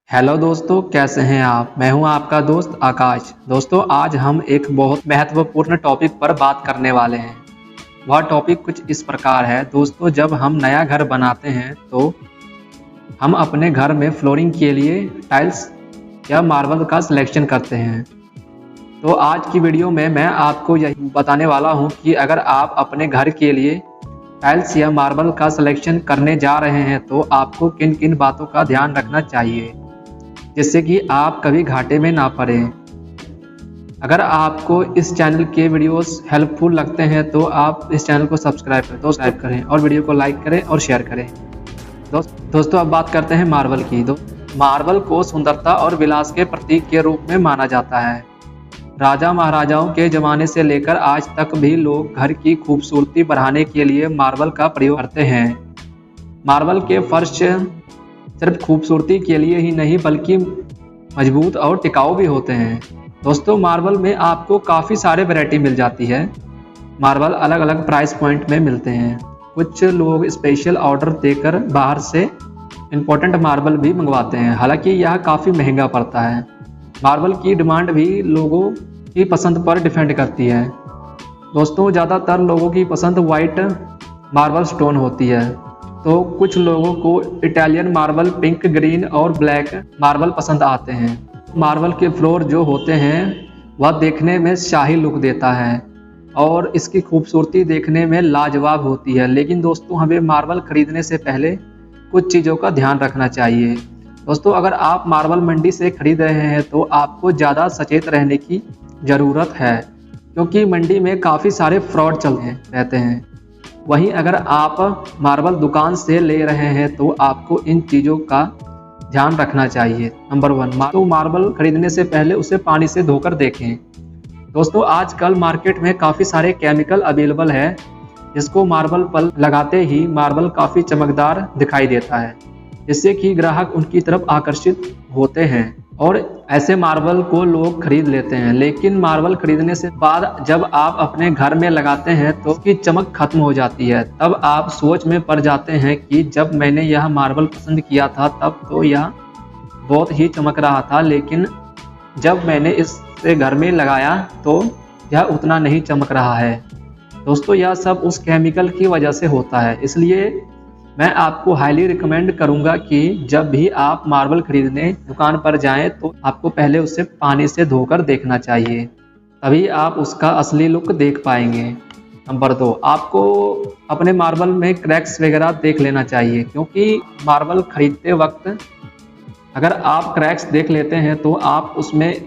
Hello दोस्तों, कैसे हैं आप। मैं हूं आपका दोस्त आकाश। दोस्तों, आज हम एक बहुत महत्वपूर्ण टॉपिक पर बात करने वाले हैं। वह टॉपिक कुछ इस प्रकार है। दोस्तों, जब हम नया घर बनाते हैं तो हम अपने घर में फ्लोरिंग के लिए टाइल्स या मार्बल का सिलेक्शन करते हैं। तो आज की वीडियो में मैं आपको यही बताने वाला हूं कि अगर आप अपने घर के लिए टाइल्स या मार्बल का सिलेक्शन करने जा रहे हैं तो आपको किन किन बातों का ध्यान रखना चाहिए, जिससे कि आप कभी घाटे में ना पड़ें। अगर आपको इस चैनल के वीडियोस हेल्पफुल लगते हैं तो आप इस चैनल को सब्सक्राइब करें और वीडियो को लाइक करें और शेयर करें। दोस्तों, अब बात करते हैं मार्बल की। मार्बल को सुंदरता और विलास के प्रतीक के रूप में माना जाता है। राजा महाराजाओं के ज़माने से लेकर आज तक भी लोग घर की खूबसूरती बढ़ाने के लिए मार्बल का प्रयोग करते हैं। मार्बल के फर्श सिर्फ खूबसूरती के लिए ही नहीं बल्कि मजबूत और टिकाऊ भी होते हैं। दोस्तों, मार्बल में आपको काफ़ी सारे वैरायटी मिल जाती है। मार्बल अलग अलग प्राइस पॉइंट में मिलते हैं। कुछ लोग स्पेशल ऑर्डर देकर बाहर से इम्पोर्टेंट मार्बल भी मंगवाते हैं, हालांकि यह काफ़ी महंगा पड़ता है। मार्बल की डिमांड भी लोगों की पसंद पर डिपेंड करती है। दोस्तों, ज़्यादातर लोगों की पसंद वाइट मार्बल स्टोन होती है, तो कुछ लोगों को इटालियन मार्बल, पिंक, ग्रीन और ब्लैक मार्बल पसंद आते हैं। मार्बल के फ्लोर जो होते हैं वह देखने में शाही लुक देता है और इसकी खूबसूरती देखने में लाजवाब होती है। लेकिन दोस्तों, हमें मार्बल खरीदने से पहले कुछ चीज़ों का ध्यान रखना चाहिए। दोस्तों, अगर आप मार्बल मंडी से खरीद रहे हैं तो आपको ज़्यादा सचेत रहने की ज़रूरत है, क्योंकि मंडी में काफ़ी सारे फ्रॉड चलते रहते हैं। वहीं अगर आप मार्बल दुकान से ले रहे हैं तो आपको इन चीज़ों का ध्यान रखना चाहिए। नंबर 1, तो मार्बल खरीदने से पहले उसे पानी से धोकर देखें। दोस्तों, आजकल मार्केट में काफ़ी सारे केमिकल अवेलेबल है, जिसको मार्बल पर लगाते ही मार्बल काफ़ी चमकदार दिखाई देता है, जिससे कि ग्राहक उनकी तरफ आकर्षित होते हैं और ऐसे मार्बल को लोग खरीद लेते हैं। लेकिन मार्बल खरीदने से बाद जब आप अपने घर में लगाते हैं तो उसकी चमक खत्म हो जाती है। तब आप सोच में पड़ जाते हैं कि जब मैंने यह मार्बल पसंद किया था तब तो यह बहुत ही चमक रहा था, लेकिन जब मैंने इसे घर में लगाया तो यह उतना नहीं चमक रहा है। दोस्तों, यह सब उस केमिकल की वजह से होता है। इसलिए मैं आपको हाईली रिकमेंड करूंगा कि जब भी आप मार्बल खरीदने दुकान पर जाएं तो आपको पहले उसे पानी से धोकर देखना चाहिए, तभी आप उसका असली लुक देख पाएंगे। नंबर 2, आपको अपने मार्बल में क्रैक्स वगैरह देख लेना चाहिए, क्योंकि मार्बल खरीदते वक्त अगर आप क्रैक्स देख लेते हैं तो आप उसमें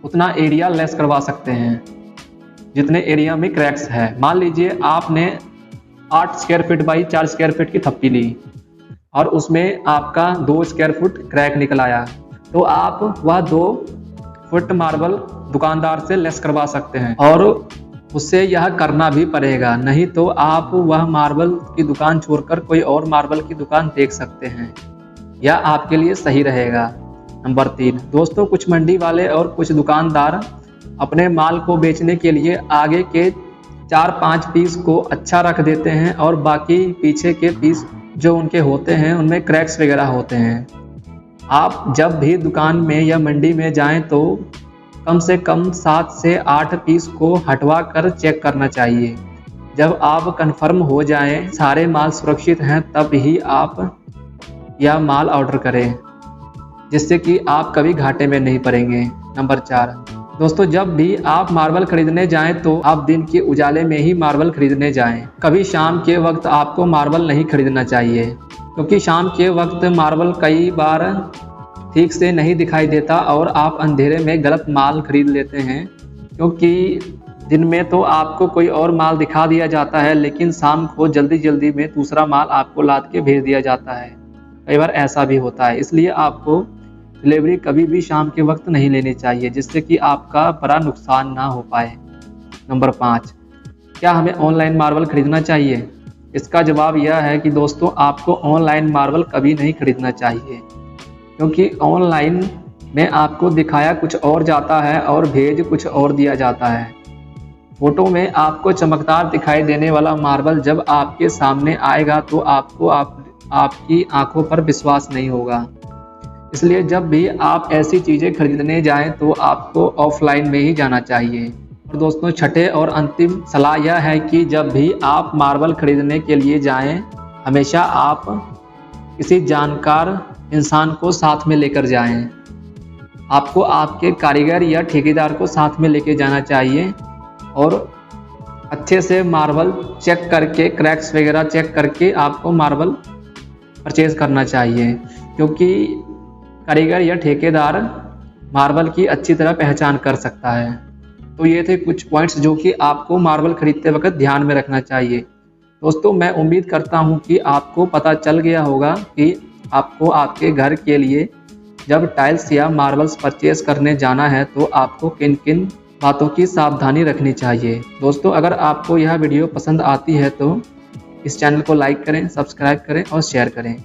उतना एरिया लेस करवा सकते हैं जितने एरिया में क्रैक्स है। मान लीजिए आपने 8 square feet by 4 square feet की थप्पी ली और उसमें आपका 2 स्क्वायर फुट क्रैक निकल आया, तो आप वह 2 फुट मार्बल दुकानदार से लेस करवा सकते हैं और उससे यह करना भी पड़ेगा, नहीं तो आप वह मार्बल की दुकान छोड़कर कोई और मार्बल की दुकान देख सकते हैं। यह आपके लिए सही रहेगा। नंबर 3, दोस्तों, कुछ मंडी वाले और कुछ दुकानदार अपने माल को बेचने के लिए आगे के 4-5 पीस को अच्छा रख देते हैं और बाकी पीछे के पीस जो उनके होते हैं उनमें क्रैक्स वगैरह होते हैं। आप जब भी दुकान में या मंडी में जाएं तो कम से कम 7 से 8 पीस को हटवा कर चेक करना चाहिए। जब आप कंफर्म हो जाएं सारे माल सुरक्षित हैं तब ही आप यह माल ऑर्डर करें, जिससे कि आप कभी घाटे में नहीं पड़ेंगे। नंबर 4, दोस्तों, जब भी आप मार्बल खरीदने जाएं तो आप दिन के उजाले में ही मार्बल खरीदने जाएं। कभी शाम के वक्त आपको मार्बल नहीं खरीदना चाहिए, क्योंकि शाम के वक्त मार्बल कई बार ठीक से नहीं दिखाई देता और आप अंधेरे में गलत माल खरीद लेते हैं, क्योंकि दिन में तो आपको कोई और माल दिखा दिया जाता है, लेकिन शाम को जल्दी जल्दी में दूसरा माल आपको लाद के भेज दिया जाता है। कई बार ऐसा भी होता है, इसलिए आपको डिलीवरी कभी भी शाम के वक्त नहीं लेनी चाहिए, जिससे कि आपका बड़ा नुकसान ना हो पाए। नंबर 5, क्या हमें ऑनलाइन मार्बल खरीदना चाहिए? इसका जवाब यह है कि दोस्तों, आपको ऑनलाइन मार्बल कभी नहीं खरीदना चाहिए, क्योंकि ऑनलाइन में आपको दिखाया कुछ और जाता है और भेज कुछ और दिया जाता है। फोटो में आपको चमकदार दिखाई देने वाला मार्बल जब आपके सामने आएगा तो आपको आपकी आंखों पर विश्वास नहीं होगा, इसलिए जब भी आप ऐसी चीज़ें खरीदने जाएं तो आपको ऑफलाइन में ही जाना चाहिए। और दोस्तों, छठे और अंतिम सलाह यह है कि जब भी आप मार्बल खरीदने के लिए जाएं, हमेशा आप किसी जानकार इंसान को साथ में लेकर जाएं। आपको आपके कारीगर या ठेकेदार को साथ में लेके जाना चाहिए और अच्छे से मार्बल चेक करके, क्रैक्स वगैरह चेक करके आपको मार्बल परचेज करना चाहिए, क्योंकि कारीगर या ठेकेदार मार्बल की अच्छी तरह पहचान कर सकता है। तो ये थे कुछ पॉइंट्स जो कि आपको मार्बल खरीदते वक्त ध्यान में रखना चाहिए। दोस्तों, मैं उम्मीद करता हूँ कि आपको पता चल गया होगा कि आपको आपके घर के लिए जब टाइल्स या मार्बल्स परचेज करने जाना है तो आपको किन किन बातों की सावधानी रखनी चाहिए। दोस्तों, अगर आपको यह वीडियो पसंद आती है तो इस चैनल को लाइक करें, सब्सक्राइब करें और शेयर करें।